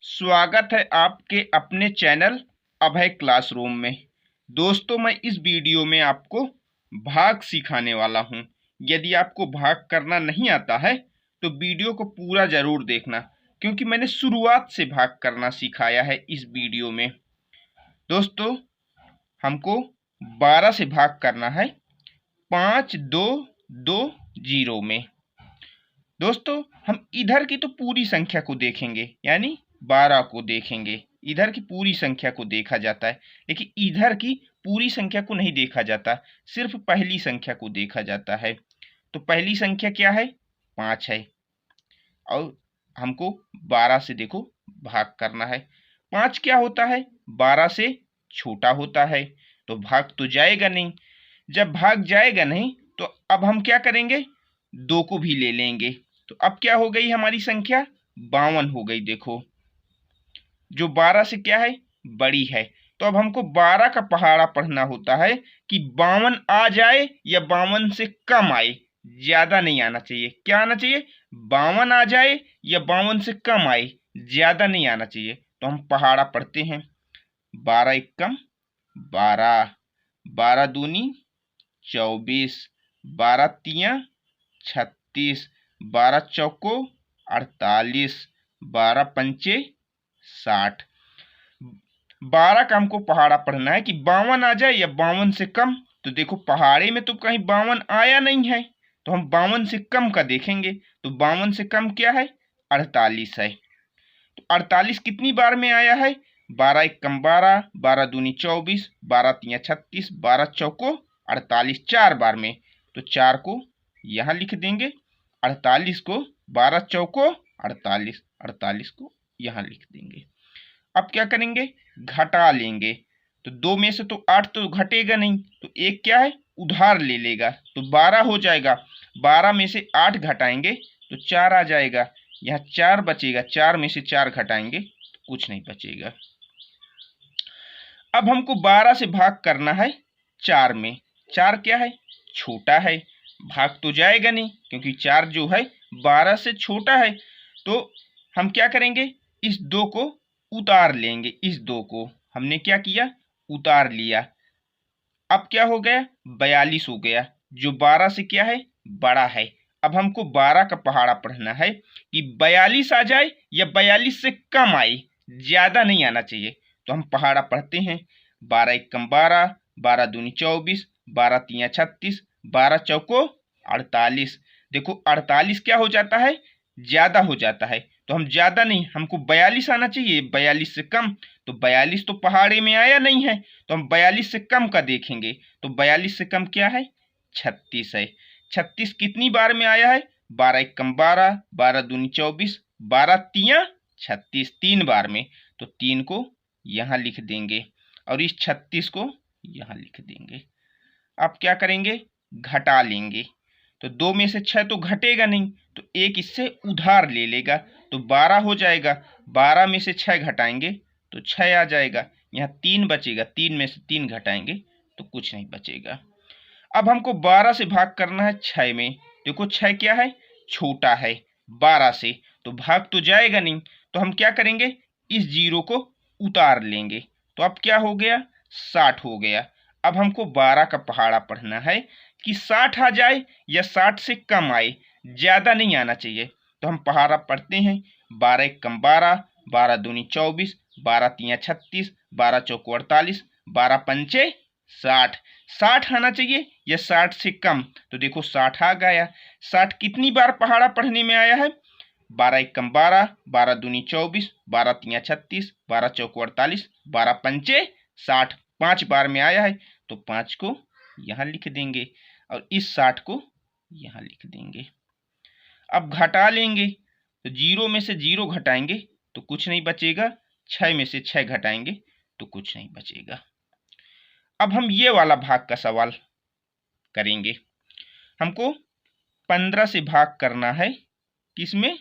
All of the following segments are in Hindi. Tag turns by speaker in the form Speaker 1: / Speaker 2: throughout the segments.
Speaker 1: स्वागत है आपके अपने चैनल अभय क्लासरूम में। दोस्तों, मैं इस वीडियो में आपको भाग सिखाने वाला हूं। यदि आपको भाग करना नहीं आता है तो वीडियो को पूरा ज़रूर देखना, क्योंकि मैंने शुरुआत से भाग करना सिखाया है इस वीडियो में। दोस्तों, हमको 12 से भाग करना है 5220 में। दोस्तों, हम इधर की तो पूरी संख्या को देखेंगे, यानी 12 को देखेंगे। इधर की पूरी संख्या को देखा जाता है, लेकिन इधर की पूरी संख्या को नहीं देखा जाता, सिर्फ पहली संख्या को देखा जाता है। तो पहली संख्या क्या है? 5 है, और हमको 12 से देखो भाग करना है। 5 क्या होता है? 12 से छोटा होता है, तो भाग तो जाएगा नहीं। जब भाग जाएगा नहीं तो अब हम क्या करेंगे? 2 को भी ले लेंगे। तो अब क्या हो गई हमारी संख्या? 52 हो गई। देखो, जो 12 से क्या है? बड़ी है। तो अब हमको 12 का पहाड़ा पढ़ना होता है कि 52 आ जाए या 52 से कम आए, ज्यादा नहीं आना चाहिए। क्या आना चाहिए? 52 आ जाए या 52 से कम आए, ज्यादा नहीं आना चाहिए। तो हम पहाड़ा पढ़ते हैं। 12 एकम 12, 12 दूनी 24, 12 तिया 36, 12 चौको 48, 12 पंचे 60। 12 का हमको पहाड़ा पढ़ना है कि 52 आ जाए या 52 से कम। तो देखो, पहाड़े में तो कहीं 52 आया नहीं है, तो हम 52 से कम का देखेंगे। तो 52 से कम क्या है? 48 है। तो 48 कितनी बार में आया है? 12 एकम 12, 12 दूनी 24, 12 तिया 36, 12 चौको 48, 4 बार में। तो 4 को यहाँ लिख देंगे, 48 को 12 चौको 48, 48 को यहाँ लिख देंगे। अब क्या करेंगे? घटा लेंगे। तो 2 में से तो 8 तो घटेगा नहीं, तो एक क्या है? उधार ले लेगा, तो 12 हो जाएगा। 12 में से 8 घटाएंगे तो 4 आ जाएगा। यहाँ 4 बचेगा, 4 में से 4 घटाएंगे तो कुछ नहीं बचेगा। अब हमको 12 से भाग करना है 4 में। 4 क्या है? छोटा है, भाग तो जाएगा नहीं, क्योंकि 4 जो है 12 से छोटा है। तो हम क्या करेंगे? इस 2 को उतार लेंगे। इस 2 को हमने क्या किया? उतार लिया। अब क्या हो गया? 42 हो गया, जो 12 से क्या है? बड़ा है। अब हमको 12 का पहाड़ा पढ़ना है कि 42 आ जाए या 42 से कम आए, ज्यादा नहीं आना चाहिए। तो हम पहाड़ा पढ़ते हैं। 12 एकम 12, 12 दूनी 24, 12 तिया 36, 12 चौको 48। देखो, 48 क्या हो जाता है? ज्यादा हो जाता है। तो हम ज्यादा नहीं, हमको 42 आना चाहिए, 42 से कम। तो 42 तो पहाड़े में आया नहीं है, तो हम 42 से कम का देखेंगे। तो 42 से कम क्या है? 36 है। 36 कितनी बार में आया है? 12 एकम 12, 12 दूनी 24, 12 तिया 36, 3 बार में। तो 3 को यहाँ लिख देंगे और इस 36 को यहाँ लिख देंगे। अब क्या करेंगे? घटा लेंगे। तो 2 में से 6 तो घटेगा नहीं, तो एक इससे उधार ले लेगा, तो 12 हो जाएगा। 12 में से 6 घटाएंगे तो 6 आ जाएगा। यहाँ 3 बचेगा, 3 में से 3 घटाएंगे तो कुछ नहीं बचेगा। अब हमको 12 से भाग करना है 6 में। देखो, 6 क्या है? छोटा है 12 से, तो भाग तो जाएगा नहीं। तो हम क्या करेंगे? इस 0 को उतार लेंगे। तो अब क्या हो गया? 60 हो गया। अब हमको 12 का पहाड़ा पढ़ना है कि 60 आ जाए या 60 से कम आए, ज्यादा नहीं आना चाहिए। तो हम पहाड़ा पढ़ते हैं। 12 एकम 12, 12 दूनी 24, 12 तिया 36, 12 चौको 48, 12 पंचे 60। 60 आना चाहिए या 60 से कम। तो देखो, 60 आ गया। 60 कितनी बार पहाड़ा पढ़ने में आया है? 12 एकम 12, 12 दूनी 24, 12 तिया 36, 12 चौको 48, 12 पंचे 60, 5 बार में आया है। तो 5 को यहाँ लिख देंगे और इस 60 को यहाँ लिख देंगे। अब घटा लेंगे। तो 0 में से 0 घटाएंगे तो कुछ नहीं बचेगा। 6 में से 6 घटाएंगे तो कुछ नहीं बचेगा। अब हम ये वाला भाग का सवाल करेंगे। हमको 15 से भाग करना है किसमें?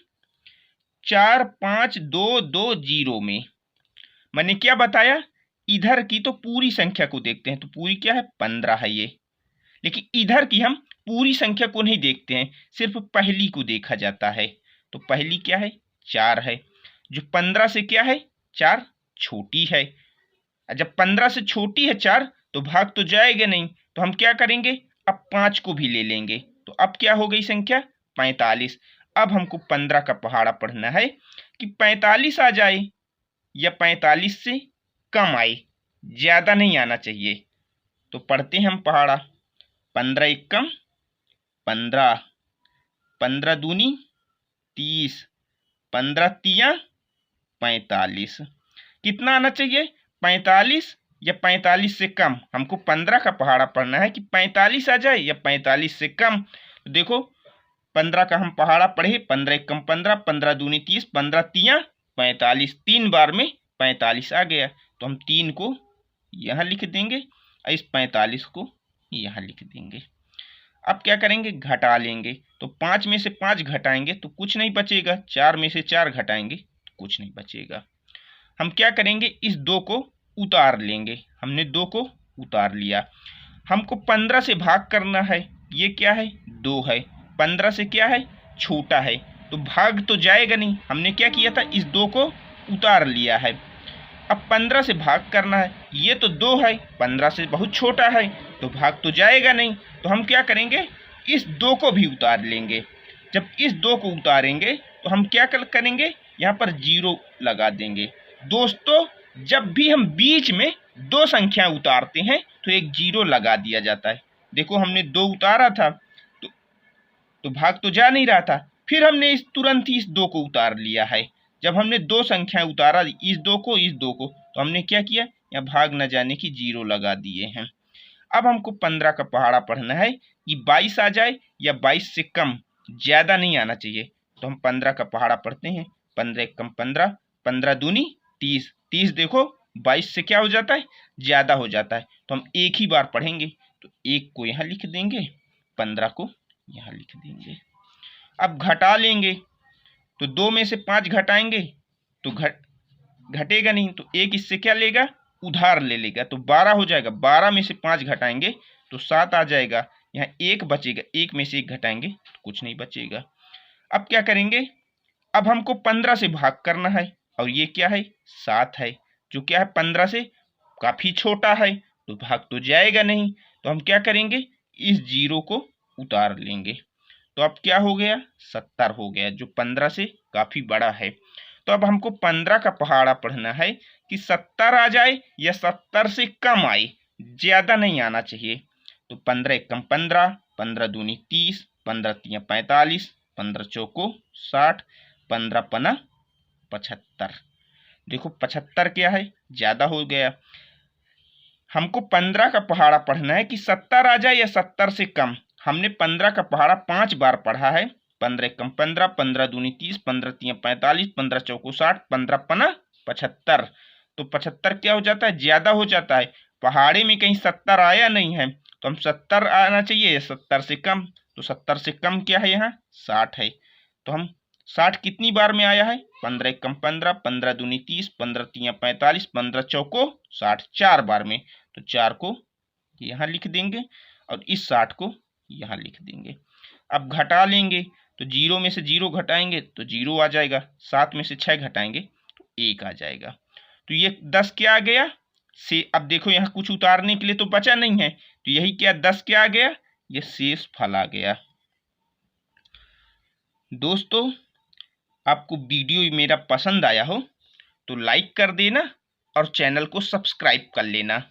Speaker 1: 4 5 2 2 0 में। मैंने क्या बताया? इधर की तो पूरी संख्या को देखते हैं, तो पूरी क्या है? 15 है ये। लेकिन इधर की हम पूरी संख्या को नहीं देखते हैं, सिर्फ पहली को देखा जाता है। तो पहली क्या है? 4 है। जो 15 से क्या है 4 छोटी है। जब 15 से छोटी है 4 तो भाग तो जाएगा नहीं, तो हम क्या करेंगे, अब 5 को भी ले लेंगे। तो अब क्या हो गई संख्या 45। अब हमको 15 का पहाड़ा पढ़ना है कि 45 आ जाए या 45 से कम आए, ज्यादा नहीं आना चाहिए। तो पढ़ते हैं हम पहाड़ा। 15 एकम 15, 15 दूनी 30, 15 तिया 45। कितना आना चाहिए 45 या 45 से कम। हमको 15 का पहाड़ा पढ़ना है कि 45 आ जाए या 45 से कम। तो देखो 15 का हम पहाड़ा पढ़े, 15 एकम 15, 15 दूनी 30, 15 तिया 45। 3 बार में 45 आ गया, तो हम 3 को यहाँ लिख देंगे और इस 45 को यहाँ लिख देंगे। अब क्या करेंगे, घटा लेंगे। तो 5 में से 5 घटाएंगे तो कुछ नहीं बचेगा, 4 में से 4 घटाएंगे तो कुछ नहीं बचेगा। हम क्या करेंगे, इस 2 को उतार लेंगे। हमने 2 को उतार लिया। हमको 15 से भाग करना है, ये क्या है 2 है, 15 से क्या है छोटा है, तो भाग तो जाएगा नहीं। हमने क्या किया था, इस 2 को उतार लिया है। अब 15 से भाग करना है, ये तो 2 है, 15 से बहुत छोटा है, तो भाग तो जाएगा नहीं। तो हम क्या करेंगे, इस 2 को भी उतार लेंगे। जब इस 2 को उतारेंगे तो हम क्या करेंगे, यहाँ पर 0 लगा देंगे। दोस्तों जब भी हम बीच में 2 संख्या उतारते हैं तो एक 0 लगा दिया जाता है। देखो हमने 2 उतारा था तो भाग तो जा नहीं रहा था, फिर हमने तुरंत ही इस 2 को उतार लिया है। जब हमने 2 संख्याएं उतारा, इस 2 को इस 2 को, तो हमने क्या किया, यहाँ भाग न जाने की 0 लगा दिए हैं। अब हमको 15 का पहाड़ा पढ़ना है कि 22 आ जाए या 22 से कम, ज्यादा नहीं आना चाहिए। तो हम 15 का पहाड़ा पढ़ते हैं। 15 एकम 15, 15 दूनी 30, 30 देखो 22 से क्या हो जाता है, ज्यादा हो जाता है, तो हम एक ही बार पढ़ेंगे। तो 1 को यहाँ लिख देंगे, 15 को यहाँ लिख देंगे। अब घटा लेंगे, तो 2 में से 5 घटाएंगे तो घटेगा नहीं, तो 1 इससे क्या लेगा, उधार ले लेगा, तो 12 हो जाएगा। 12 में से 5 घटाएंगे तो 7 आ जाएगा। यहाँ 1 बचेगा, 1 में से 1 घटाएंगे तो कुछ नहीं बचेगा। अब क्या करेंगे, अब हमको 15 से भाग करना है, और ये क्या है 7 है, जो क्या है 15 से काफी छोटा है, तो भाग तो जाएगा नहीं। तो हम क्या करेंगे, इस 0 को उतार लेंगे। तो अब क्या हो गया, 70 हो गया, जो 15 से काफी बड़ा है। तो अब हमको 15 का पहाड़ा पढ़ना है कि 70 आ जाए या 70 से कम आए, ज्यादा नहीं आना चाहिए। तो 15 एकम 15, 15 दूनी 30, 15 तिया 45, 15 चौको 60, 15 पना 75। देखो 75 क्या है, ज्यादा हो गया। हमको 15 का पहाड़ा पढ़ना है कि 70 आ जाए या 70 से कम। हमने 15 का पहाड़ा 5 बार पढ़ा है। 15 एकम 15, 15 दूनी 30, 15 तिया 45, 15 चौको 60, 15 पना 75। तो 75 क्या हो जाता है, ज्यादा हो जाता है। पहाड़े में कहीं 70 आया नहीं है, तो हम 70 आना चाहिए या 70 से कम। तो 70 से कम क्या है, यहाँ 60 है। तो हम 60 कितनी बार में आया है, 15 एकम 15, 15 दूनी 30, 15 तिया 45, 15 चौको 60, 4 बार में। तो 4 को यहाँ लिख देंगे और इस 60 को यहाँ लिख देंगे। अब घटा लेंगे, तो 0 में से 0 घटाएंगे तो 0 आ जाएगा। 7 में से 6 घटाएंगे तो 1 आ जाएगा। तो ये 10 क्या आ गया से। अब देखो यहाँ कुछ उतारने के लिए तो बचा नहीं है, तो यही क्या 10 क्या आ गया, ये शेष फल आ गया। दोस्तों आपको वीडियो मेरा पसंद आया हो तो लाइक कर देना और चैनल को सब्सक्राइब कर लेना।